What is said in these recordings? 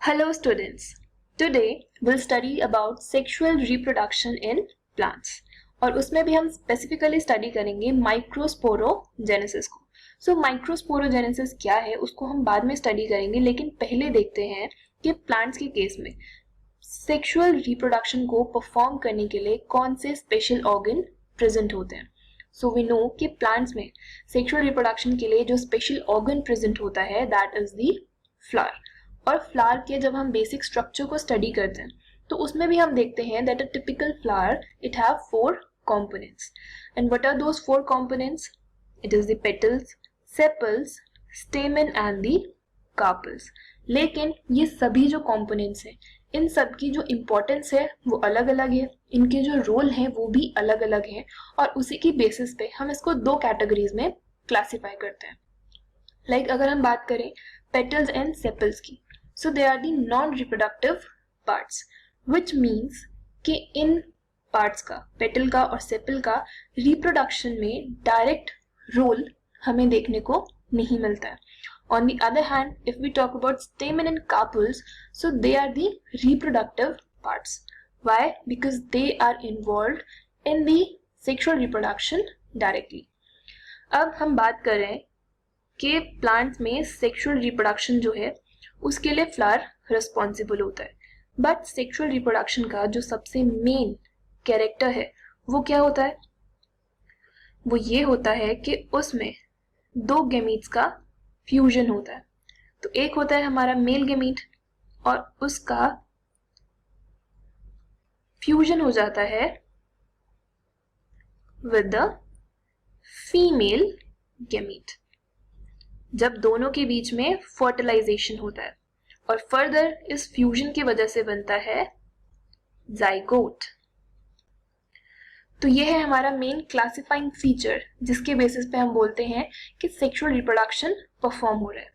Hello students, today we'll study about sexual reproduction in plants और उसमें भी हम स्पेसिफिकली स्टडी करेंगे माइक्रोस्पोरोजेनेसिस को। सो माइक्रोस्पोरोजेनेसिस क्या है उसको हम बाद में स्टडी करेंगे, लेकिन पहले देखते हैं कि प्लांट्स के केस में सेक्सुअल रिप्रोडक्शन को परफॉर्म करने के लिए कौन से स्पेशल ऑर्गन प्रेजेंट होते हैं। सो वी नो कि प्लांट्स में सेक्सुअल रिप्रोडक्शन के लिए जो स्पेशल ऑर्गन प्रेजेंट होता है दैट इज द फ्लावर। और फ्लावर के जब हम बेसिक स्ट्रक्चर को स्टडी करते हैं तो उसमें भी हम देखते हैं that a typical flower it have 4 components. And what are those 4 components? It is the petals, sepals, stamen and the carpels. लेकिन ये सभी जो components हैं इन सब की जो importance है वो अलग अलग है, इनके जो रोल हैं वो भी अलग अलग हैं और उसी की बेसिस पे हम इसको 2 कैटेगरीज में क्लासीफाई करते हैं। लाइक अगर हम बात करें petals and sepals की, so they are the non-reproductive parts, which means कि इन पार्ट्स का, पेटल का और सेपल का रिप्रोडक्शन में डायरेक्ट रोल हमें देखने को नहीं मिलता है। On the other hand, if we talk about stamen and carpels, so they are the reproductive parts. Why? Because they are involved in the sexual reproduction directly. अब हम बात करें कि प्लांट्स में सेक्सुअल रिप्रोडक्शन जो है उसके लिए फ्लावर रिस्पॉन्सिबल होता है, बट सेक्सुअल रिप्रोडक्शन का जो सबसे मेन कैरेक्टर है वो क्या होता है? वो ये होता है कि उसमें 2 गैमीट्स का फ्यूजन होता है। तो एक होता है हमारा मेल गैमीट और उसका फ्यूजन हो जाता है विद द फीमेल गैमीट जब दोनों के बीच में फर्टिलाइजेशन होता है और फर्दर इस फ्यूजन की वजह से बनता है जाइगोट। तो यह है हमारा मेन क्लासिफाइंग फीचर जिसके बेसिस पे हम बोलते हैं कि सेक्सुअल रिप्रोडक्शन परफॉर्म हो रहा है।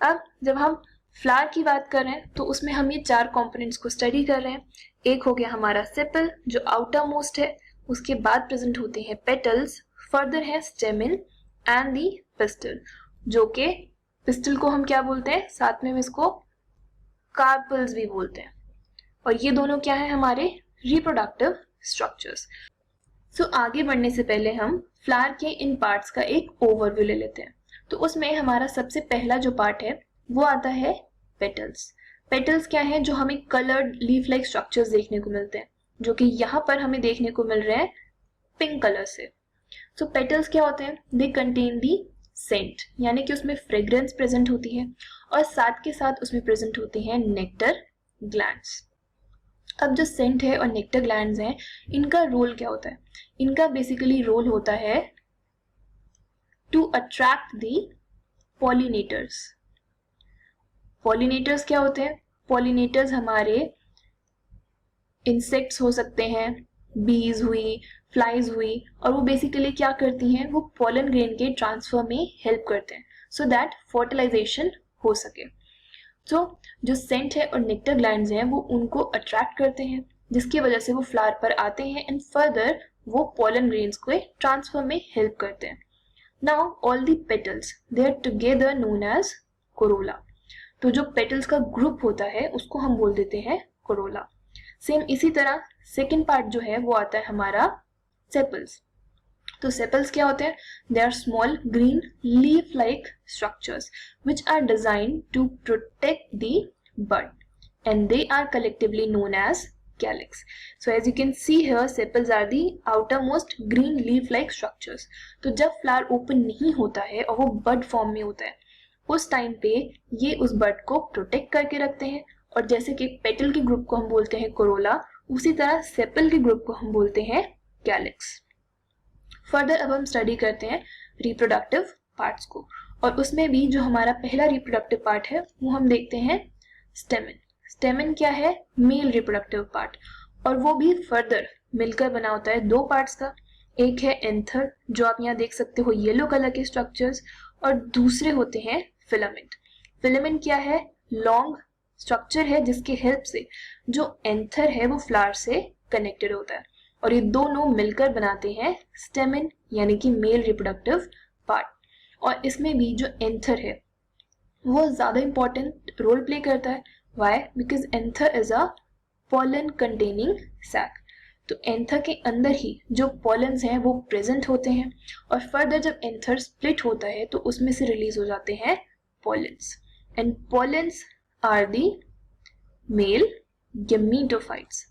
अब जब हम फ्लावर की बात कर रहे हैं तो उसमें हम ये 4 कंपोनेंट्स को स्टडी कर रहे हैं। एक हो गया हमारा सेपल जो आउटर मोस्ट है, उसके बाद प्रेजेंट होते हैं पेटल्स, फर्दर है स्टेमिन एंड दी पिस्टल, जो कि पिस्टल को हम क्या बोलते हैं, साथ में हम इसको कार्पल्स भी बोलते हैं। और ये दोनों क्या है हमारे रिप्रोडक्टिव स्ट्रक्चर्स। सो आगे बढ़ने से पहले हम फ्लावर के इन पार्ट्स का एक ओवरव्यू ले लेते हैं। तो उसमें हमारा सबसे पहला जो पार्ट है वो आता है पेटल्स। पेटल्स क्या है? जो हमें कलर्ड लीफ लाइक स्ट्रक्चर्स देखने को मिलते हैं, जो कि यहाँ पर हमें देखने को मिल रहे हैं पिंक कलर से। सो पेटल्स क्या होते हैं? दे कंटेन दी सेंट, यानी कि उसमें फ्रेग्रेंस प्रेजेंट होती है और साथ के साथ उसमें प्रेजेंट होती हैं नेक्टर ग्लैंड्स। अब जो सेंट है और नेक्टर ग्लैंड्स हैं इनका रोल क्या होता है? इनका बेसिकली रोल होता है to attract the pollinators. Pollinators क्या होते हैं? पॉलिनेटर्स हमारे इंसेक्ट्स हो सकते हैं, बीज हुई, फ्लाइज हुई, और वो बेसिकली क्या करती हैं? वो पॉलन ग्रेन के ट्रांसफर में हेल्प करते हैं सो दैट फर्टिलाइजेशन हो सके। तो जो सेंट है और नेक्टर ग्लैंड्स हैं वो उनको अट्रैक्ट करते हैं जिसकी वजह से वो फ्लावर पर आते हैं एंड फर्दर वो पॉलन ग्रेन्स को ट्रांसफर में हेल्प करते हैं। Now all the petals they are together known as corolla. तो जो पेटल्स का ग्रुप होता है उसको हम बोल देते हैं कोरोला। सेम इसी तरह सेकेंड पार्ट जो है वो आता है हमारा सेपल्स। तो सेपल्स क्या होते हैं? They are small green leaf like structures which are designed to protect the bud and they are collectively known as calyx. So as you can see here, sepals are the outermost green leaf like structures. तो जब flower open नहीं होता है और वो बड form में होता है उस टाइम पे ये उस बड को प्रोटेक्ट करके रखते हैं, और जैसे कि पेटल के ग्रुप को हम बोलते हैं कोरोला, उसी तरह सेपल के ग्रुप को हम बोलते हैं कैलिक्स। फर्दर अब हम स्टडी करते हैं रिप्रोडक्टिव पार्ट्स को, और उसमें भी जो हमारा पहला रिप्रोडक्टिव पार्ट है वो हम देखते हैं स्टेमिन। स्टेमिन क्या है? मेल रिप्रोडक्टिव पार्ट, और वो भी फर्दर मिलकर बना होता है 2 पार्ट्स का। एक है एंथर जो आप यहाँ देख सकते हो येलो कलर के स्ट्रक्चर्स, और दूसरे होते हैं फिलामेंट। फिलामेंट क्या है? लॉन्ग स्ट्रक्चर है जिसके हेल्प से जो एंथर है वो फ्लावर से कनेक्टेड होता है, और ये दोनों मिलकर बनाते हैं स्टेमिन यानी कि मेल रिप्रोडक्टिव पार्ट। और इसमें भी जो एंथर है वो ज़्यादा इंपॉर्टेंट रोल प्ले करता है, why? Because anther is a pollen containing sac. तो एंथर के अंदर ही जो पॉलन्स हैं वो प्रेजेंट होते हैं और फर्दर जब एंथर स्प्लिट होता है तो उसमें से रिलीज हो जाते हैं pollens. And pollens are the male gametophytes.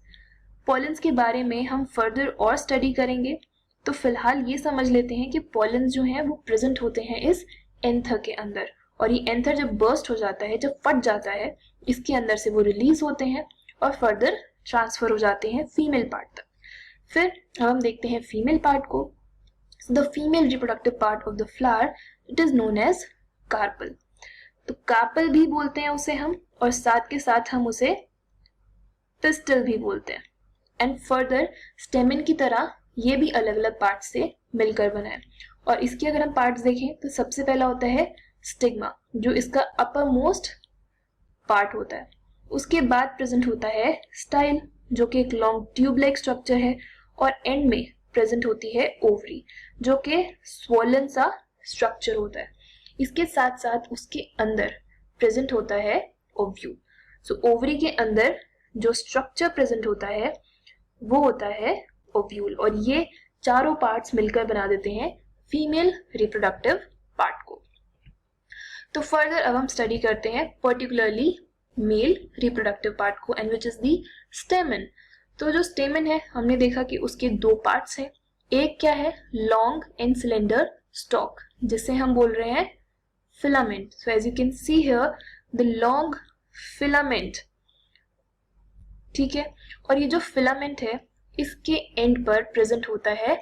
Pollens के बारे में हम फर्दर और स्टडी करेंगे. तो फिलहाल ये समझ लेते हैं कि पॉलन्स जो हैं वो प्रेजेंट होते हैं इस एंथर के अंदर, और ये एंथर जब बर्स्ट हो जाता है, जब फट जाता है, इसके अंदर से वो रिलीज होते हैं और फर्दर ट्रांसफर हो जाते हैं फीमेल पार्ट तक. फिर अब हम देखते हैं फीमेल पार्ट को. The female reproductive part of the flower, it is known as carpel. तो कार्पल भी बोलते हैं उसे हम, और साथ के साथ हम उसे पिस्टल भी बोलते हैं. एंड फर्दर स्टेमन की तरह ये भी अलग अलग पार्ट से मिलकर बना है. और इसके अगर हम पार्ट्स देखें तो सबसे पहला होता है स्टिग्मा, जो इसका अपर मोस्ट पार्ट होता है. उसके बाद प्रेजेंट होता है स्टाइल, जो कि एक लॉन्ग ट्यूब लाइक स्ट्रक्चर है, और एंड में प्रेजेंट होती है ओवरी, जो कि स्वोलन सा स्ट्रक्चर होता है. इसके साथ साथ उसके अंदर प्रेजेंट होता है ओव्यूल. सो ओवरी के अंदर जो स्ट्रक्चर प्रेजेंट होता है वो होता है ओव्यूल, और ये चारों पार्ट्स मिलकर बना देते हैं फीमेल रिप्रोडक्टिव पार्ट को. तो फर्दर अब हम स्टडी करते हैं पर्टिकुलरली मेल रिप्रोडक्टिव पार्ट को, एंड विच इज दी स्टेमन. तो जो स्टेमन है हमने देखा कि उसके दो पार्ट्स हैं. एक क्या है? लॉन्ग एंड सिलेंडर स्टॉक, जिसे हम बोल रहे हैं filament. So as you can see here the long filament. ठीक है, और ये जो फिलामेंट है इसके एंड पर प्रेजेंट होता है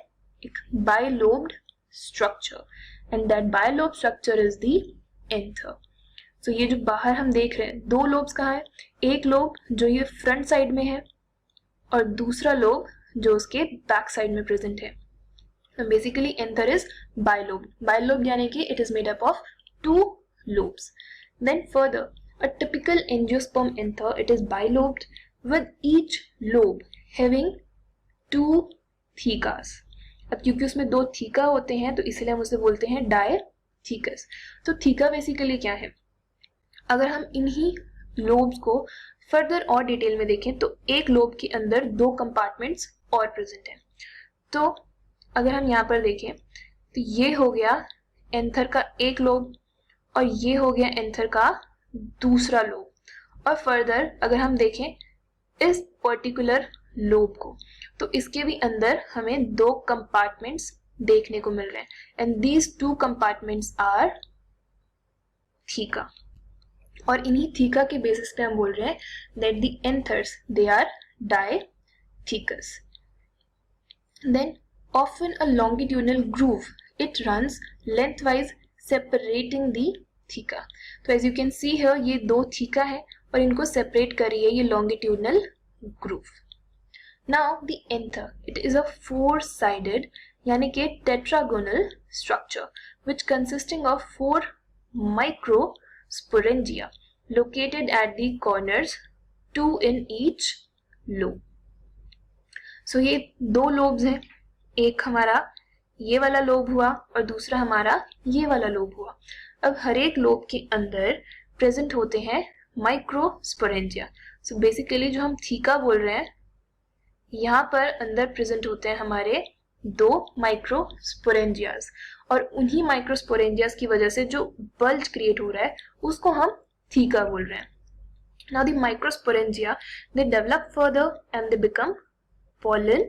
एक bilobed structure, and that bilobe structure is the anther. So ये जो बाहर हम देख रहे हैं दो लोब्स कहाँ है? एक लोब जो ये फ्रंट साइड में है और दूसरा लोब जो उसके बैक साइड में प्रेजेंट है. Basically anther is bilobe. Bilobe यानी कि it is made up of two lobes. Then further, a typical angiosperm anther, it is bilobed with each lobe having two thecas. अब क्योंकि उसमें दो थीका होते हैं तो इसलिए हम उसे बोलते हैं डायथीकस. तो थीका बेसिकली क्या है? अगर हम इन्हीं लोब्स को फर्दर और डिटेल में देखें तो एक लोब के अंदर दो कंपार्टमेंट्स और प्रेजेंट हैं. तो अगर हम यहाँ पर देखें तो ये हो गया एंथर का एक लोब और ये हो गया एंथर का दूसरा लोब. और फर्दर अगर हम देखें इस पर्टिकुलर लोब को तो इसके भी अंदर हमें दो कंपार्टमेंट्स देखने को मिल रहे हैं, and these two compartments are theca. और इन्हीं थीका के बेसिस पे हम बोल रहे हैं that the anthers they are dithecous. Then often a longitudinal groove, it runs lengthwise separating the theca. तो as you can see here ये दो थीका है और इनको सेपरेट कर रही है ये longitudinal groove. Now the anther, it is a four sided यानी कि tetragonal structure which consisting of four microsporangia located at the corners, two in each lobe. So ये दो लोब्स हैं, एक हमारा ये वाला लोब हुआ और दूसरा हमारा ये वाला लोब हुआ. अब हर एक लोब के अंदर प्रेजेंट होते हैं माइक्रोस्पोरेंजिया. सो बेसिकली जो हम थीका बोल रहे हैं यहाँ पर अंदर प्रेजेंट होते हैं हमारे दो माइक्रोस्पोरेंजियाज, और उन्हीं माइक्रोस्पोरेंजियाज की वजह से जो बल्ज क्रिएट हो रहा है उसको हम थीका बोल रहे हैं. Now the microsporangia, they develop further and they become pollen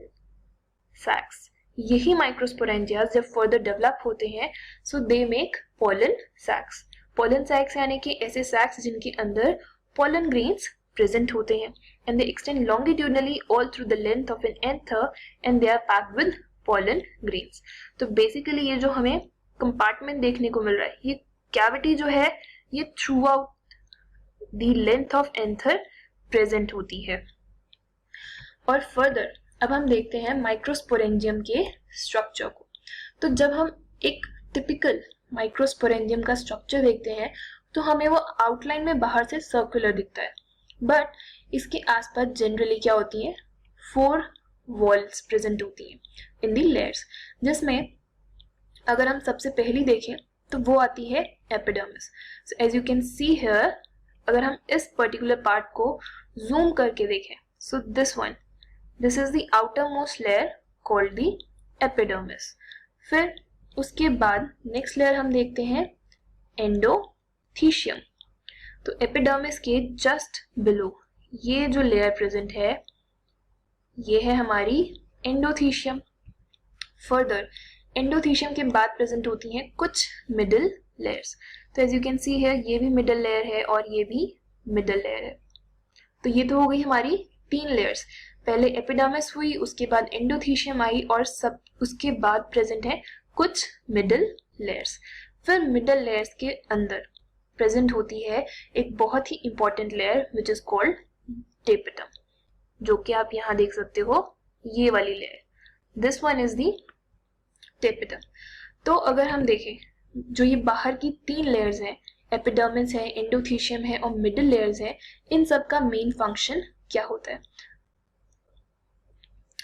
sacs. यही माइक्रोस्पोरेंजियाज जब फर्दर डेवलप होते हैं सो दे मेक पोलन सैक्स. पोलन सैक्स यानी कि ऐसे सैक्स जिनके अंदर पोलन ग्रेन्स प्रेजेंट होते हैं, and they extend longitudinally all through the length of an anther and they are packed with pollen grains. तो बेसिकली ये जो हमें कंपार्टमेंट देखने को मिल रहा है, ये कैविटी जो है ये through out the length of anther present होती है. और फर्दर अब हम देखते हैं माइक्रोस्पोरेंजियम के स्ट्रक्चर को. तो जब हम एक टिपिकल माइक्रोस्पोरेंजियम का स्ट्रक्चर देखते हैं तो हमें वो आउटलाइन में बाहर से सर्कुलर दिखता है, बट इसके आसपास जनरली क्या होती है? फोर वॉल्स प्रेजेंट होती हैं इन दी लेयर्स, जिसमें अगर हम सबसे पहली देखें तो वो आती है epidermis. So as you can see here अगर हम इस पर्टिकुलर पार्ट को जूम करके देखें, so this is the outermost layer called the epidermis. फिर उसके बाद नेक्स्ट लेयर हम देखते हैं एंडोथीशियम। तो एपिडर्मिस के जस्ट बिलो ये जो लेयर प्रेजेंट है ये है हमारी एंडोथीशियम। फर्दर एंडोथीशियम के बाद प्रेजेंट होती हैं कुछ मिडिल लेयर्स। तो एज यू कैन सी है ये भी मिडिल लेयर है और ये भी मिडिल लेयर है। तो ये तो हो गई हमारी 3 लेयर्स, पहले एपिडर्मिस हुई, उसके बाद एंडोथीशियम आई और सब उसके बाद प्रेजेंट है कुछ मिडिल लेयर्स। फिर मिडिल लेयर्स के अंदर प्रेजेंट होती है एक बहुत ही important layer which is called tapetum, जो कि आप यहाँ देख सकते हो ये वाली layer, this one is the tapetum. तो अगर हम देखें जो ये बाहर की 3 लेयर्स हैं, एपिडर्मिस है, एंडोथीशियम है और मिडिल लेयर्स है, इन सब का मेन फंक्शन क्या होता है?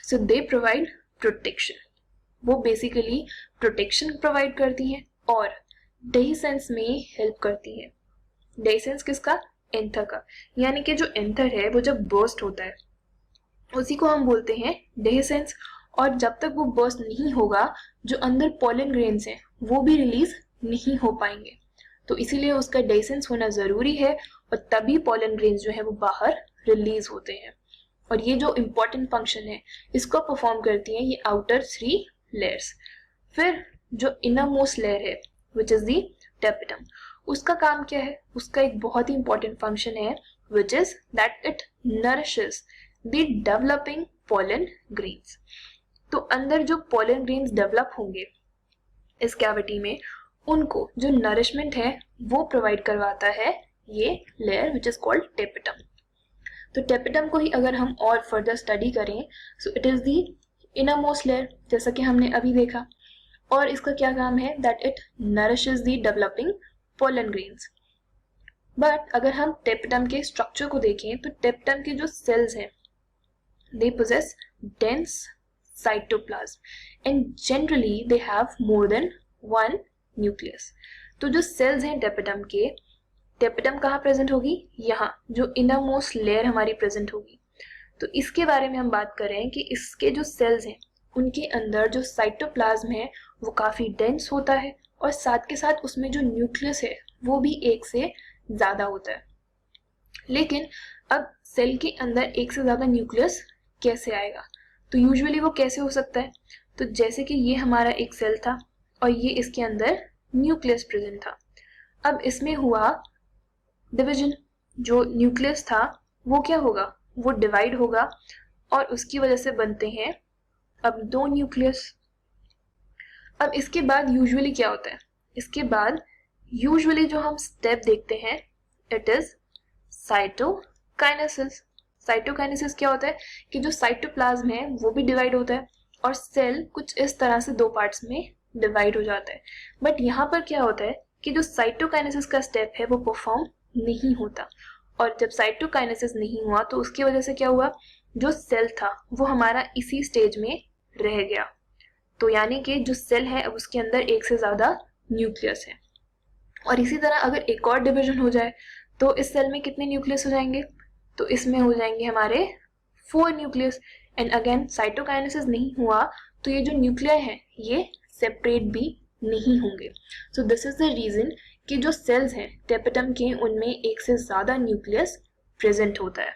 सो दे प्रोवाइड प्रोटेक्शन। वो बेसिकली प्रोटेक्शन प्रोवाइड करती हैं और डेहिसेंस में हेल्प करती है। डेहिसेंस किसका? एंथर का। यानी कि जो एंथर है वो जब बर्स्ट होता है उसी को हम बोलते हैं डेहिसेंस, और जब तक वो बर्स्ट नहीं होगा जो अंदर पॉलन ग्रेन्स हैं वो भी रिलीज नहीं हो पाएंगे। तो इसीलिए उसका डेहिसेंस होना जरूरी है और तभी पॉलन ग्रेन्स जो है वो बाहर रिलीज होते हैं। और ये जो इम्पोर्टेंट फंक्शन है इसको परफॉर्म करती हैं ये आउटर 3 लेयर्स। फिर जो इनर मोस्ट लेयर है विच इज दी टेपिटम, उसका काम क्या है? उसका एक बहुत ही इंपॉर्टेंट फंक्शन है which is that it nourishes the developing pollen grains. तो अंदर जो पॉलन ग्रेन्स डेवलप होंगे इस कैविटी में, उनको जो नरिशमेंट है वो प्रोवाइड करवाता है ये layer which is called tapetum. तो टेपिटम को ही अगर हम और फर्दर स्टडी करें so it is the inner most layer, जैसा कि हमने अभी देखा। और इसका क्या काम है? That it nourishes the developing pollen grains. But अगर हम टेपिटम के स्ट्रक्चर को देखें तो टेपिटम के जो सेल्स हैं they possess dense cytoplasm and generally they have more than one nucleus। तो जो सेल्स हैं टेपिटम के, टेपिटम कहाँ प्रेजेंट होगी? यहाँ जो इनर मोस्ट लेयर हमारी प्रेजेंट होगी। तो इसके बारे में हम बात करें कि इसके जो सेल्स हैं उनके अंदर जो साइटोप्लाज्म है वो काफी डेंस होता है और साथ के साथ उसमें जो न्यूक्लियस है वो भी एक से ज्यादा होता है। लेकिन अब सेल के अंदर एक से ज्यादा न्यूक्लियस कैसे आएगा? तो यूजुअली वो कैसे हो सकता है? तो जैसे कि ये हमारा एक सेल था और ये इसके अंदर न्यूक्लियस प्रेजेंट था। अब इसमें हुआ डिवीजन, जो न्यूक्लियस था वो क्या होगा? वो डिवाइड होगा और उसकी वजह से बनते हैं अब 2 न्यूक्लियस। अब इसके बाद यूजुअली क्या होता है? इसके बाद यूजुअली जो हम स्टेप देखते हैं इट इज साइटोकाइनेसिस। साइटोकाइनेसिस क्या होता है कि जो साइटोप्लाज्म है वो भी डिवाइड होता है और सेल कुछ इस तरह से 2 पार्ट्स में डिवाइड हो जाता है। बट यहाँ पर क्या होता है कि जो साइटोकाइनेसिस का स्टेप है वो परफॉर्म नहीं होता, और जब साइटोकाइनेसिस नहीं हुआ तो उसकी वजह से क्या हुआ? जो सेल था वो हमारा इसी स्टेज में रह गया। तो यानी कि जो सेल है अब उसके अंदर एक से ज्यादा न्यूक्लियस है। और इसी तरह अगर एक और डिवीजन हो जाए तो इस सेल में कितने न्यूक्लियस हो जाएंगे? तो इसमें हो जाएंगे हमारे 4 न्यूक्लियस। एंड अगेन साइटोकाइनेसिस नहीं हुआ तो ये जो न्यूक्लियर है ये सेपरेट भी नहीं होंगे। So this is the reason कि जो सेल्स हैं टेपिटम के उनमें एक से ज्यादा न्यूक्लियस प्रेजेंट होता है।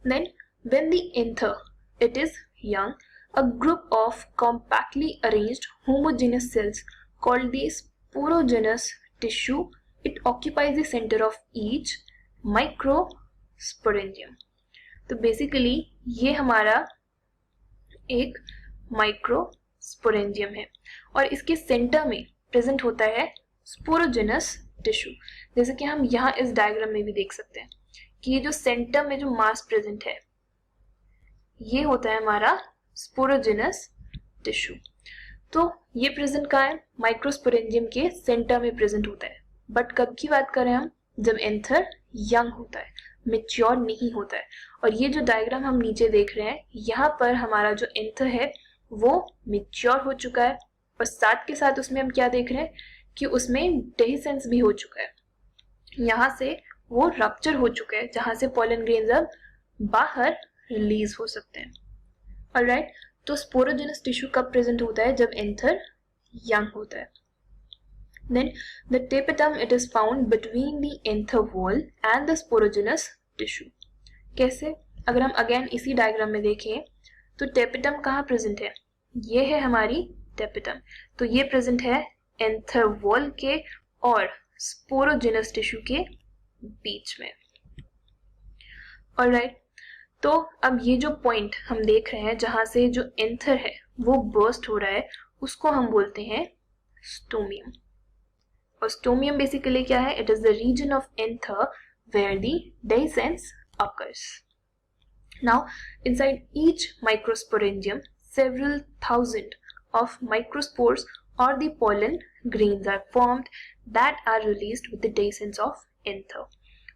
Then when the anther it is young, a group of compactly arranged homogeneous cells called the sporogenous tissue, it occupies the center of each microsporangium। तो बेसिकली ये हमारा एक माइक्रोस्पोरेंजियम है और इसके सेंटर में प्रेजेंट होता है स्पोरोजेनस टिश्यू। जैसे कि हम यहाँ इस डायग्राम में भी देख सकते हैं कि ये जो सेंटर में जो मास प्रेजेंट है ये होता है हमारा स्पोरोजेनस टिश्यू। तो ये प्रेजेंट कहाँ है? माइक्रोस्पोरेंजियम के सेंटर में प्रेजेंट होता है। बट कब की बात करें हम? जब एंथर यंग होता है, मेच्योर नहीं होता है। और ये जो डायग्राम हम नीचे देख रहे हैं यहाँ पर हमारा जो एंथर है वो मेच्योर हो चुका है और साथ के साथ उसमें हम क्या देख रहे हैं कि उसमें डेहिसेंस भी हो चुका है। यहाँ से वो रप्चर हो चुका है, जहां से पॉलन ग्रेन्स अब बाहर रिलीज हो सकते हैं। ऑलराइट, तो स्पोरोजेनस टिश्यू कब प्रेजेंट होता है? जब एंथर यंग होता है। Then the tapetum, it is found between the anther wall and the sporogenous tissue. कैसे? अगर हम अगेन इसी डायग्राम में देखें तो टेपिटम कहाँ प्रेजेंट है? ये है हमारी टेपिटम, तो ये प्रेजेंट है एंथर वॉल के और स्पोरोजेनस टिश्यू के बीच में। ऑलराइट, तो अब ये जो पॉइंट हम देख रहे हैं जहां से जो एंथर है वो बर्स्ट हो रहा है, उसको हम बोलते हैं स्टोमियम। और स्टोमियम बेसिकली क्या है? It is the region of anther where the dehiscence occurs. Now, inside each microsporangium, several thousand of microspores or the pollen grains are formed that are released with the dehiscence of anther.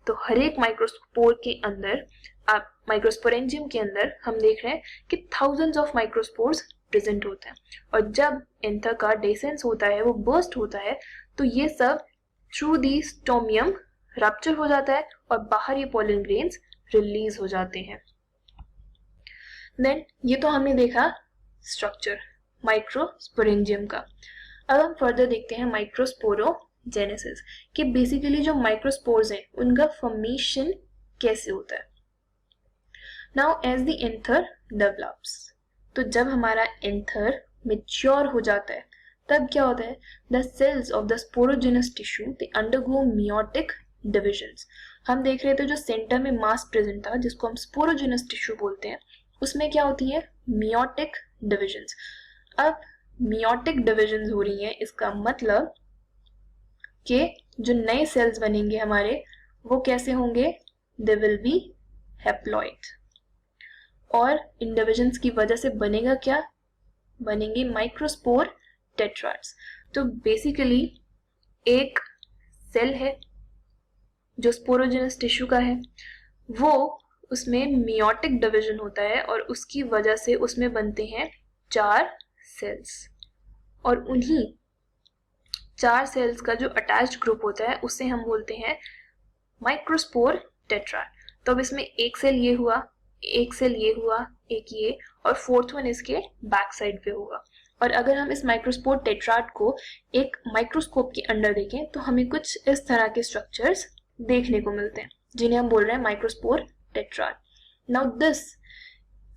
तो हर एक microspore के अंदर, आप microsporangium के अंदर हम देख रहे हैं कि thousands of microspores प्रेजेंट होते हैं, और जब एंथर का डेसेंस होता है, वो बर्स्ट होता है, तो ये सब थ्रू दी स्टोमियम रप्चर हो जाता है और बाहर ये पॉलन ग्रेन्स रिलीज हो जाते हैं। देन ये तो हमने देखा स्ट्रक्चर माइक्रोस्पोरेंजियम का। अब हम फर्दर देखते हैं माइक्रोस्पोरोजेनेसिस कि बेसिकली जो माइक्रोस्पोर्स हैं उनका फॉर्मेशन कैसे होता है। Now as the anther develops, तो जब हमारा एंथर मेच्योर हो जाता है तब क्या होता है? The cells of the sporogenous tissue they undergo meiotic divisions. हम देख रहे थे जो सेंटर में मास प्रेजेंट था जिसको हम स्पोरोजेनस टिश्यू बोलते हैं, उसमें क्या होती है? Meiotic divisions. अब मियोटिक डिविजन्स हो रही हैं, इसका मतलब कि जो नए सेल्स बनेंगे हमारे वो कैसे होंगे? दे विल बी हैप्लॉइड, और इन डिविजन्स की वजह से बनेगा क्या? बनेंगे माइक्रोस्पोर टेट्राड्स। तो बेसिकली एक सेल है जो स्पोरोजेनस टिश्यू का है, वो उसमें मियोटिक डिवीजन होता है और उसकी वजह से उसमें बनते हैं 4 सेल्स, और उन्हीं 4 सेल्स का जो अटैच्ड ग्रुप होता है उसे हम बोलते हैं माइक्रोस्पोर टेट्राड। तो अब इसमें एक सेल ये हुआ, एक सेल ये हुआ, एक ये, और फोर्थ वन इसके बैक साइड पे होगा। और अगर हम इस माइक्रोस्पोर टेट्राड को एक माइक्रोस्कोप के अंदर देखें तो हमें कुछ इस तरह के स्ट्रक्चर्स देखने को मिलते हैं जिन्हें हम बोल रहे हैं microspore tetrad. Now this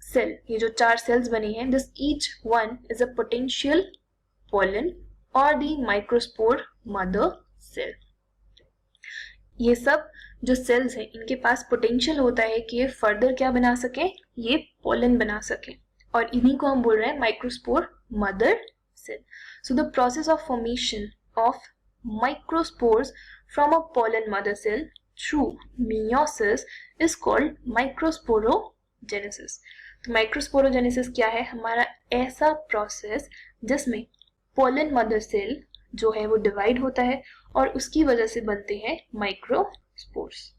cell, ये जो 4 सेल्स बनी हैं, this each one is a potential pollen और द माइक्रोस्पोर मदर सेल। ये सब जो सेल्स हैं इनके पास पोटेंशियल होता है कि ये फर्दर क्या बना सकें? ये पोलन बना सकें, और इन्हीं को हम बोल रहे हैं microspore mother cell. So the process of formation of microspores from a pollen mother cell through meiosis is called microsporogenesis. तो माइक्रोस्पोरोजेनेसिस क्या है? हमारा ऐसा प्रोसेस जिसमें पोलन मदर सेल जो है वो डिवाइड होता है और उसकी वजह से बनते हैं microspores.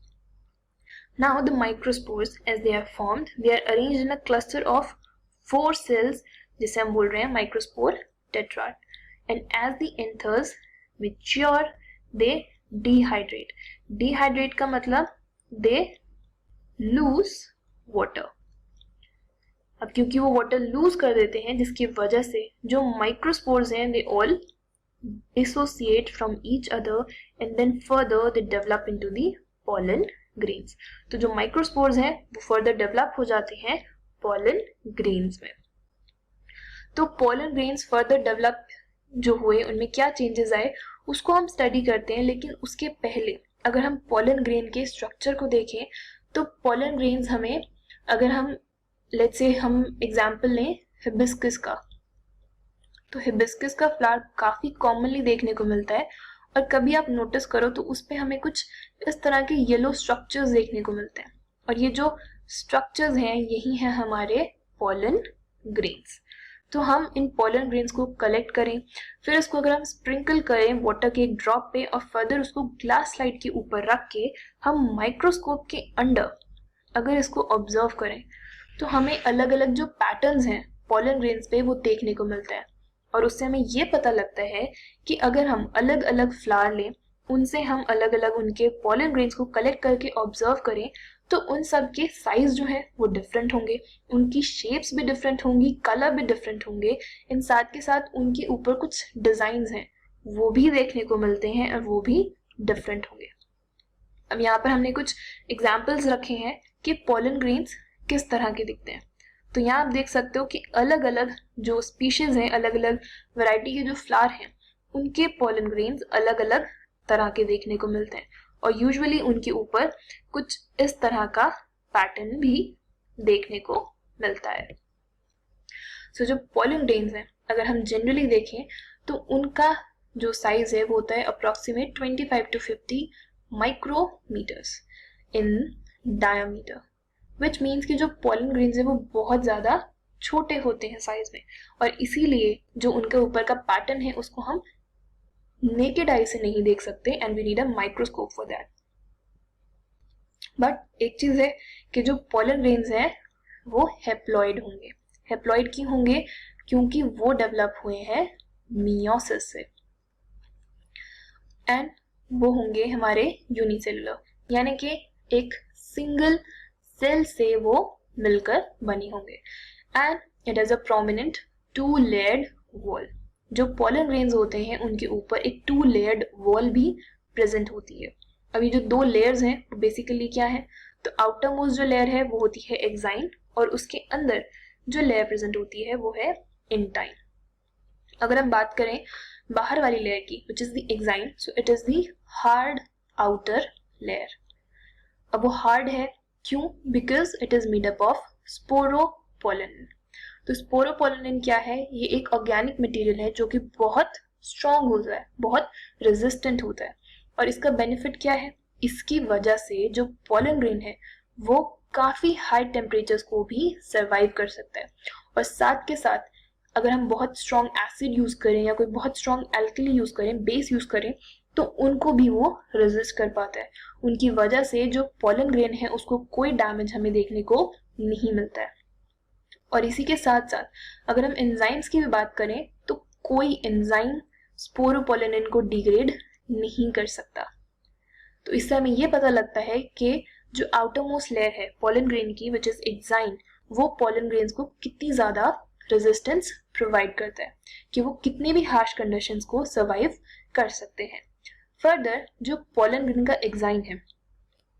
Now the microspores as they are formed, they are arranged in a cluster of 4 cells जिसे हम बोल रहे हैं microspore tetrad, and as the anthers mature they dehydrate. Dehydrate का मतलब they lose water. अब क्योंकि वो वाटर लूज कर देते हैं जिसकी वजह से जो माइक्रोस्पोर्स हैं they all dissociate from each other and then further they develop into the pollen grains. तो जो माइक्रोस्पोर्स हैं वो फर्दर डेवलप हो जाते हैं pollen grains में। तो pollen grains फर्दर डेवलप जो हुए उनमें क्या चेंजेस आए उसको हम स्टडी करते हैं, लेकिन उसके पहले अगर हम pollen grain के स्ट्रक्चर को देखें तो pollen grains हमें, अगर हम लेट्स से हम एग्जांपल लें हिबिस्कस का, तो हिबिस्कस का फ्लावर काफी कॉमनली देखने को मिलता है, और कभी आप नोटिस करो तो उस पे हमें कुछ इस तरह के येलो स्ट्रक्चर्स देखने को मिलते हैं, और ये जो स्ट्रक्चर्स हैं यही हैं हमारे पोलन ग्रेन्स। तो हम इन पोलन ग्रेन्स को कलेक्ट करें, फिर इसको अगर हम स्प्रिंकल करें वाटर के एक ड्रॉप पे और फर्दर उसको ग्लास स्लाइड के ऊपर रख के हम माइक्रोस्कोप के अंडर अगर इसको ऑब्जर्व करें तो हमें अलग अलग जो पैटर्न्स हैं पोलन ग्रेन्स पे वो देखने को मिलता है, और उससे हमें ये पता लगता है कि अगर हम अलग अलग फ्लावर लें उनसे हम अलग अलग उनके पॉलन ग्रेन्स को कलेक्ट करके ऑब्जर्व करें तो उन सब के साइज जो है वो डिफरेंट होंगे, उनकी शेप्स भी डिफरेंट होंगी, कलर भी डिफरेंट होंगे, इन साथ के साथ उनके ऊपर कुछ डिजाइन्स हैं वो भी देखने को मिलते हैं और वो भी डिफरेंट होंगे। अब यहाँ पर हमने कुछ एग्जाम्पल्स रखे हैं कि पॉलन ग्रेन्स किस तरह के दिखते हैं। तो यहाँ आप देख सकते हो कि अलग अलग जो स्पीशीज हैं, अलग अलग वैरायटी के जो फ्लावर हैं, उनके पॉलन ग्रेन्स अलग अलग तरह के देखने को मिलते हैं और यूजुअली उनके ऊपर कुछ इस तरह का पैटर्न भी देखने को मिलता है। सो जो पॉलन ग्रेन्स हैं अगर हम जनरली देखें तो उनका जो साइज है वो होता है approximate 25 to 50 micrometres in diameter, which means कि जो पॉलन ग्रेन्स है वो बहुत ज़्यादा छोटे होते हैं साइज में और इसीलिए जो उनके ऊपर का पैटर्न है उसको हम नेकेड आई से नहीं देख सकते and we need a microscope for that. But एक चीज है कि जो पॉलन ग्रेन्स हैं वो हेप्लॉइड होंगे। हेप्लॉइड क्यों होंगे? क्योंकि वो डेवलप हुए हैं मियोसिस से एंड वो होंगे हमारे यूनिसेलुलर, यानी कि एक सिंगल सेल से वो मिलकर बनी होंगे and it has a prominent 2 layered wall. जो पॉलन ग्रेन्स होते हैं उनके ऊपर एक 2 लेयर्ड वॉल भी प्रेजेंट होती है। अभी जो 2 लेयर्स हैं वो बेसिकली क्या है, तो आउटर मोस्ट जो लेयर है वो होती है एक्साइन और उसके अंदर जो लेयर प्रेजेंट होती है वो है इंटाइन। अगर हम बात करें बाहर वाली लेयर की which is the exine, so it is the hard outer layer. अब वो हार्ड है क्यों? Because it is made up of sporopollenin. तो स्पोरोपोलिन क्या है? ये एक ऑर्गेनिक मटेरियल है जो कि बहुत स्ट्रॉन्ग होता है, बहुत रेजिस्टेंट होता है और इसका बेनिफिट क्या है? इसकी वजह से जो पॉलन ग्रेन है वो काफी हाई टेम्परेचर्स को भी सर्वाइव कर सकता है और साथ के साथ अगर हम बहुत स्ट्रॉन्ग एसिड यूज करें या कोई बहुत स्ट्रॉन्ग एल्कली यूज करें, बेस यूज करें, तो उनको भी वो रेजिस्ट कर पाता है। उनकी वजह से जो पॉलन ग्रेन है उसको कोई डैमेज हमें देखने को नहीं मिलता है। और इसी के साथ साथ अगर हम एंजाइम्स की भी बात करें तो कोई एंजाइम स्पोरोपोलिन को डिग्रेड नहीं कर सकता। तो इससे हमें ये पता लगता है कि जो आउटर मोस्ट लेयर है पॉलन ग्रेन की विच इज एक्साइन, वो पॉलन ग्रेन्स को कितनी ज्यादा रेजिस्टेंस प्रोवाइड करता है कि वो कितने भी हार्श कंडीशंस को सर्वाइव कर सकते हैं। फर्दर जो पॉलन ग्रेन का एक्साइन है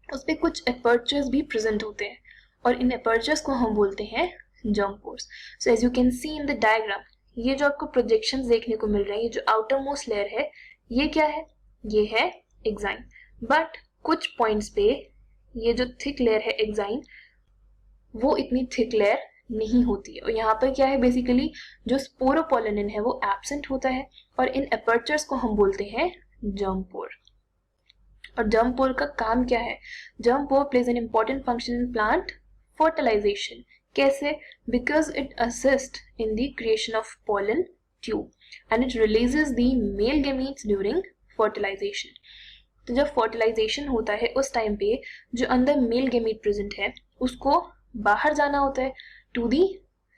उस पर कुछ एपर्चर्स भी प्रेजेंट होते हैं और इन एपर्चर्स को हम बोलते हैं germ pores. So as you can see in the diagram, ये जो आपको प्रोजेक्शंस देखने को मिल रहे हैं, ये जो आउटर मोस्ट लेयर है ये क्या है? ये है एक्साइन। बट कुछ पॉइंट्स पे ये जो थिक लेयर है एक्साइन वो इतनी थिक लेयर नहीं होती है और यहाँ पर क्या है, बेसिकली जो स्पोरोपोलिन है वो एब्सेंट होता है और इन एपर्चर्स को हम बोलते हैं जर्म पोर। और जर्म पोर का काम क्या है? Germ pore plays an important function in plant fertilization. कैसे? Because it assist in the creation of pollen tube and it releases the male gametes during fertilization. तो जब फर्टिलाइजेशन होता है उस टाइम पे जो अंदर मेल गैमीट प्रेजेंट है उसको बाहर जाना होता है टू दी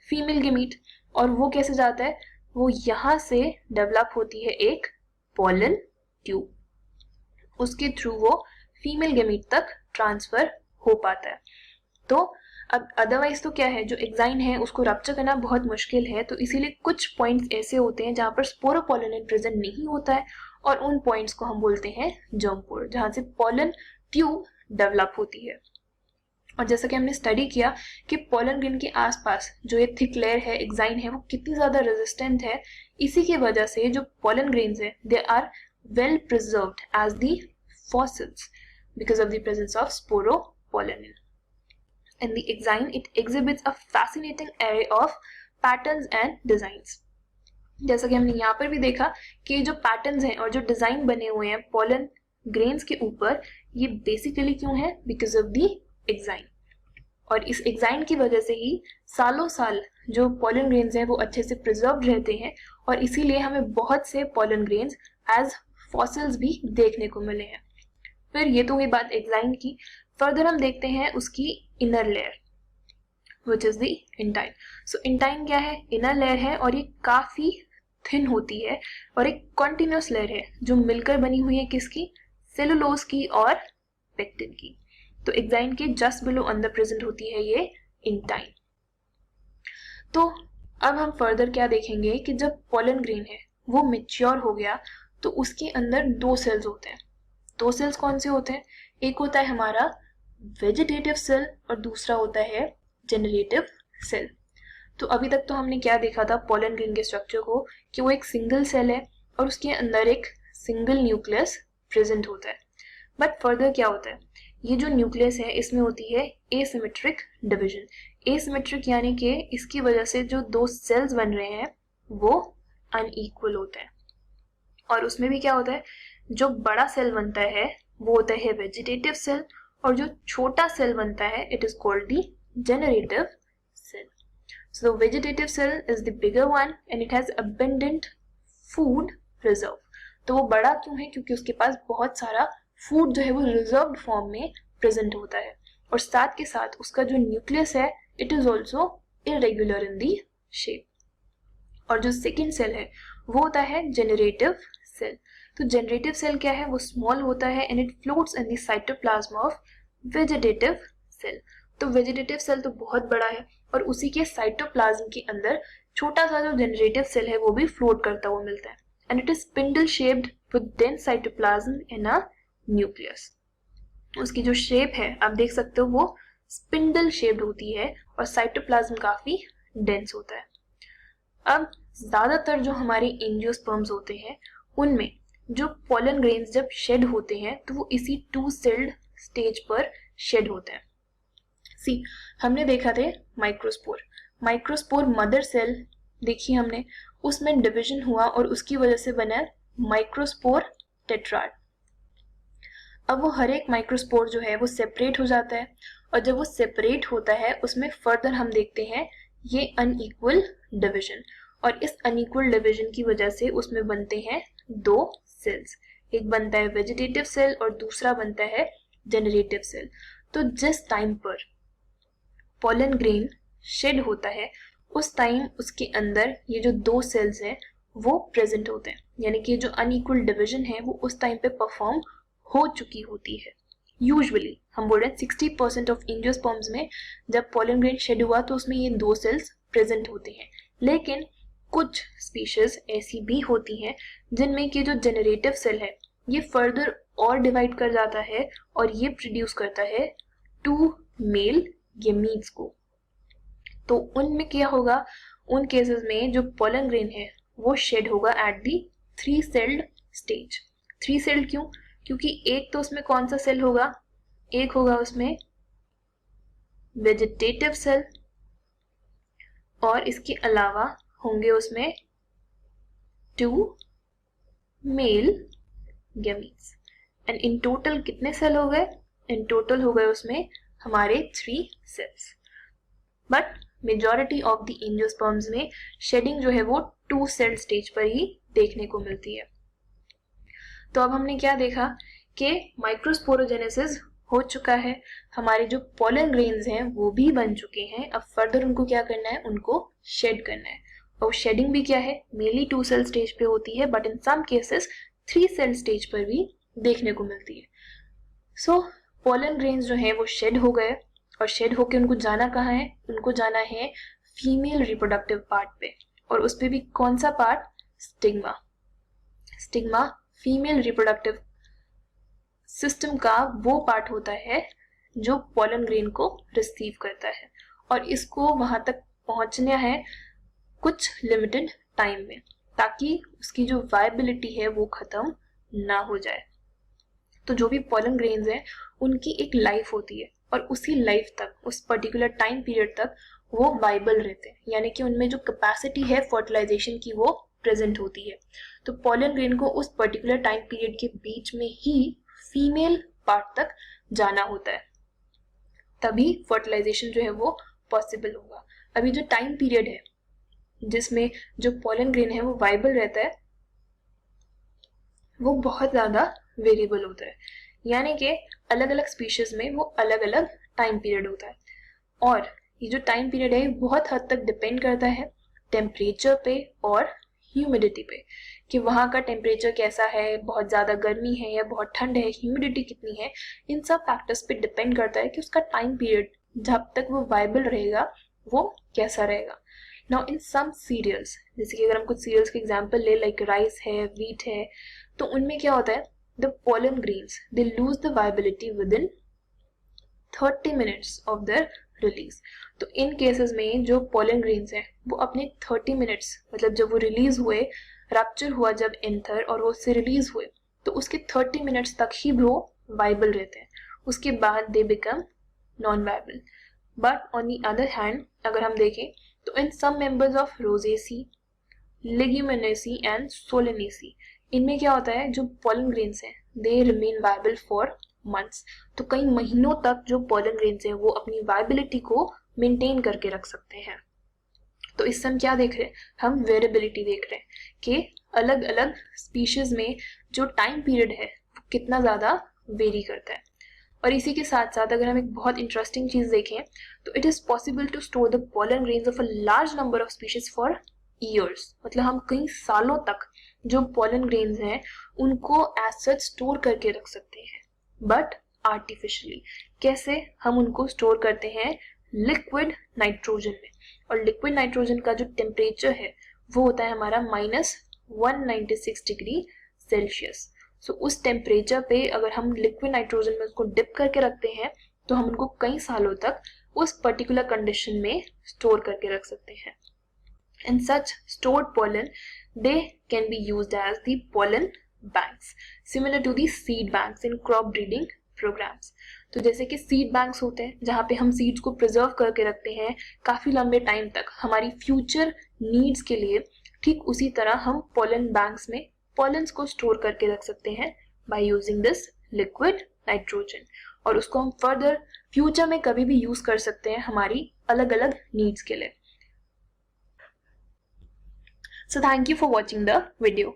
फीमेल गैमीट, और वो कैसे जाता है? वो यहाँ से डेवलप होती है एक पॉलन ट्यूब, उसके थ्रू वो फीमेल गैमीट तक ट्रांसफर हो पाता है। तो अब अदरवाइज तो क्या है, जो एक्साइन है उसको रप्चर करना बहुत मुश्किल है, तो इसीलिए कुछ पॉइंट्स ऐसे होते हैं जहाँ पर स्पोरोपोलिन प्रेजेंट नहीं होता है और उन पॉइंट्स को हम बोलते हैं जर्म पोर, जहाँ से पॉलन ट्यूब डेवलप होती है। और जैसा कि हमने स्टडी किया कि पॉलन ग्रेन के आसपास जो ये थिक लेयर है एक्साइन है वो कितनी ज्यादा रेजिस्टेंट है, इसी की वजह से जो पॉलन ग्रेन्स है they are well preserved as the fossils because of the presence of sporopollenin. In the exine, it exhibits a fascinating array of patterns and designs. जैसा कि हमने यहाँ पर भी देखा कि जो पैटर्न्स हैं और जो डिजाइन बने हुए हैं पॉलन ग्रेन्स के ऊपर, ये बेसिकली क्यों है? Because of the exine. और इस एक्साइन की वजह से ही सालों साल जो पॉलन ग्रेन्स हैं वो अच्छे से प्रिजर्व रहते हैं और इसीलिए हमें बहुत से पॉलन ग्रेन्स एज फॉसिल्स भी देखने को मिले हैं। फिर ये तो हुई बात एक्साइन की। फर्दर हम देखते हैं उसकी inner layer which is the intine. So intine क्या है? इनर लेयर है और ये काफी थिन होती है और एक कॉन्टिन्यूस लेयर है जो मिलकर बनी हुई है किसकी, सेलुलोज की और पेक्टिन की। तो एक्साइन के जस्ट बिलो अंदर प्रेजेंट होती है ये इंटाइन। तो अब हम फर्दर क्या देखेंगे कि जब पोलन ग्रेन है वो मैच्योर हो गया तो उसके अंदर दो सेल्स होते हैं। दो सेल्स कौन से होते हैं, एक होता है हमारा वेजिटेटिव सेल और दूसरा होता है जेनरेटिव सेल। तो अभी तक तो हमने क्या देखा था पोलन ग्रेन के स्ट्रक्चर को कि वो एक सिंगल सेल है और उसके अंदर एक सिंगल न्यूक्लियस प्रेजेंट होता है। बट फर्दर क्या होता है, ये जो न्यूक्लियस है इसमें होती है एसिमेट्रिक डिवीजन। एसिमेट्रिक यानी कि इसकी वजह से जो दो सेल्स बन रहे हैं वो अनइक्वल होते हैं। और उसमें भी क्या होता है, जो बड़ा सेल बनता है वो होता है वेजिटेटिव सेल और जो छोटा सेल बनता है it is called the generative cell. So the vegetative cell is the bigger one and it has abundant food reserve। तो वो बड़ा क्यों है, क्योंकि उसके पास बहुत सारा फूड जो है वो रिजर्व्ड फॉर्म में प्रेजेंट होता है। और साथ के साथ उसका जो न्यूक्लियस है it is also irregular in the shape. और जो सेकेंड सेल है वो होता है जेनरेटिव सेल। तो जेनरेटिव सेल क्या है, वो स्मॉल होता है and it floats in the cytoplasm of vegetative cell. तो वेजिटेटिव सेल तो बहुत बड़ा है और उसी के साइटोप्लाज्म के अंदर छोटा सा जो जेनरेटिव सेल है वो भी फ्लोट करता हुआ मिलता है and it is spindle shaped with dense cytoplasm in a nucleus. उसकी जो शेप है आप देख सकते हो वो स्पिंडल शेप्ड होती है और साइटोप्लाज्म काफी डेंस होता है। अब ज्यादातर जो हमारे एंजियोस्पर्म्स होते हैं उनमें जो पोलन ग्रेन्स जब शेड होते हैं तो वो इसी टू सेल्ड स्टेज पर शेड होते हैं। सी हमने देखा थे माइक्रोस्पोर, माइक्रोस्पोर मदर सेल देखी हमने, उसमें डिवीजन हुआ और उसकी वजह से बना माइक्रोस्पोर टेट्राड। अब वो हर एक माइक्रोस्पोर जो है वो सेपरेट हो जाता है और जब वो सेपरेट होता है उसमें फर्दर हम देखते हैं ये अनइक्वल डिवीजन और इस अनइक्वल डिवीजन की वजह से उसमें बनते हैं दो सेल्स, एक बनता है वेजिटेटिव सेल और दूसरा बनता है जेनरेटिव सेल। तो जिस टाइम पर पोलन ग्रेन शेड होता है उस टाइम उसके अंदर ये जो दो सेल्स हैं वो प्रेजेंट होते हैं, यानी कि जो अनइक्वल डिवीजन है वो उस टाइम पे परफॉर्म हो चुकी होती है। यूजुअली हम बोल रहे हैं 60% ऑफ एंजियोस्पर्म्स में जब पोलन ग्रेन शेड हुआ तो उसमें ये दो सेल्स प्रेजेंट होते हैं, लेकिन कुछ स्पीशीज ऐसी भी होती हैं जिनमें कि जो जेनरेटिव सेल है ये फर्दर और डिवाइड कर जाता है और ये प्रोड्यूस करता है 2 मेल गेमीट्स को। तो उनमें क्या होगा, उन केसेस में जो पोलन ग्रेन है वो शेड होगा at the 3 sailed stage. 3 sailed क्यों, क्योंकि एक तो उसमें कौन सा सेल होगा, एक होगा उसमें वेजिटेटिव सेल और इसके अलावा होंगे उसमें 2 male gametes and in total कितने सेल हो गए, इन टोटल हो गए उसमें हमारे 3 cells. But majority of the angiosperms में शेडिंग जो है वो 2 सेल स्टेज पर ही देखने को मिलती है। तो अब हमने क्या देखा कि माइक्रोस्पोरोजेनेसिस हो चुका है, हमारे जो पोलन ग्रेन्स हैं वो भी बन चुके हैं। अब फर्दर उनको क्या करना है, उनको शेड करना है और शेडिंग भी क्या है, मेनली 2 सेल स्टेज पे होती है but in some cases 3 cell stage पर भी देखने को मिलती है। सो पोलन ग्रेन्स जो है वो शेड हो गए और शेड होके उनको जाना कहाँ है, उनको जाना है फीमेल रिप्रोडक्टिव पार्ट पे और उस पे भी कौन सा part, stigma. Stigma female reproductive system का वो पार्ट होता है जो पोलन ग्रेन को रिसीव करता है और इसको वहां तक पहुंचना है कुछ लिमिटेड टाइम में ताकि उसकी जो वायबिलिटी है वो खत्म ना हो जाए। तो जो भी पोलन ग्रेन्स हैं उनकी एक लाइफ होती है और उसी लाइफ तक, उस पर्टिकुलर टाइम पीरियड तक वो वाइबल रहते हैं, यानी कि उनमें जो कैपेसिटी है फर्टिलाइजेशन की वो प्रेजेंट होती है। तो पोलन ग्रेन को उस पर्टिकुलर टाइम पीरियड के बीच में ही फीमेल पार्ट तक जाना होता है, तभी फर्टिलाइजेशन जो है वो पॉसिबल होगा। अभी जो टाइम पीरियड है जिसमें जो पोलन ग्रेन है वो वाइबल रहता है वो बहुत ज्यादा वेरिएबल होता है, यानी कि अलग अलग स्पीशीज में वो अलग अलग टाइम पीरियड होता है और ये जो टाइम पीरियड है बहुत हद तक डिपेंड करता है टेम्परेचर पे और ह्यूमिडिटी पे, कि वहाँ का टेम्परेचर कैसा है, बहुत ज़्यादा गर्मी है या बहुत ठंड है, ह्यूमिडिटी कितनी है, इन सब फैक्टर्स पे डिपेंड करता है कि उसका टाइम पीरियड जब तक वो वाइबल रहेगा वो कैसा रहेगा। नाउ इन सम सीरियल्स, जैसे कि अगर हम कुछ सीरियल्स के एग्जांपल ले, लाइक राइस है, वीट है, तो उनमें क्या होता है, the pollen grains they lose the viability with in 30 minutes of their release. तो इन केसेस में जो पोलन ग्रेन्स हैं वो अपने 30 मिनट्स, मतलब जब वो रिलीज हुए, रैप्चर हुआ जब एंथर और वो उससे रिलीज हुए, तो उसके 30 मिनट्स तक ही वो वाइबल रहते हैं, उसके बाद they become non viable. But on the other hand अगर हम देखें तो in some members of Rosaceae, Leguminosae and Solanaceae, इनमें क्या होता है, जो पोलन ग्रेन्स हैं they remain viable for months. तो कई महीनों तक जो पोलन ग्रेन्स हैं वो अपनी वाइबिलिटी को मेंटेन करके रख सकते हैं। तो इससे हम क्या देख रहे हैं, हम वेरिएबिलिटी देख रहे हैं कि अलग अलग स्पीशीज में जो टाइम पीरियड है वो कितना ज़्यादा वेरी करता है। और इसी के साथ साथ अगर हम एक बहुत इंटरेस्टिंग चीज़ देखें तो it is possible to store the pollen grains of a large number of species for years. मतलब हम कई सालों तक जो पोलन ग्रेन्स हैं उनको एज सच स्टोर करके रख सकते हैं, बट आर्टिफिशियली। कैसे हम उनको स्टोर करते हैं, लिक्विड नाइट्रोजन में। और लिक्विड नाइट्रोजन का जो टेम्परेचर है वो होता है हमारा -196 डिग्री सेल्सियस। सो उस टेम्परेचर पे अगर हम लिक्विड नाइट्रोजन में उसको डिप करके रखते हैं तो हम उनको कई सालों तक उस पर्टिकुलर कंडीशन में स्टोर करके रख सकते हैं। And such stored pollen, they can be used as the pollen banks, similar to the seed banks in crop breeding programs. तो जैसे कि सीड बैंक्स होते हैं जहाँ पे हम सीड्स को प्रिजर्व करके रखते हैं काफ़ी लंबे टाइम तक हमारी फ्यूचर नीड्स के लिए, ठीक उसी तरह हम पोलन बैंक्स में पोलन्स को स्टोर करके रख सकते हैं by using this liquid nitrogen, और उसको हम फर्दर फ्यूचर में कभी भी यूज़ कर सकते हैं हमारी अलग अलग नीड्स के लिए। So thank you for watching the video.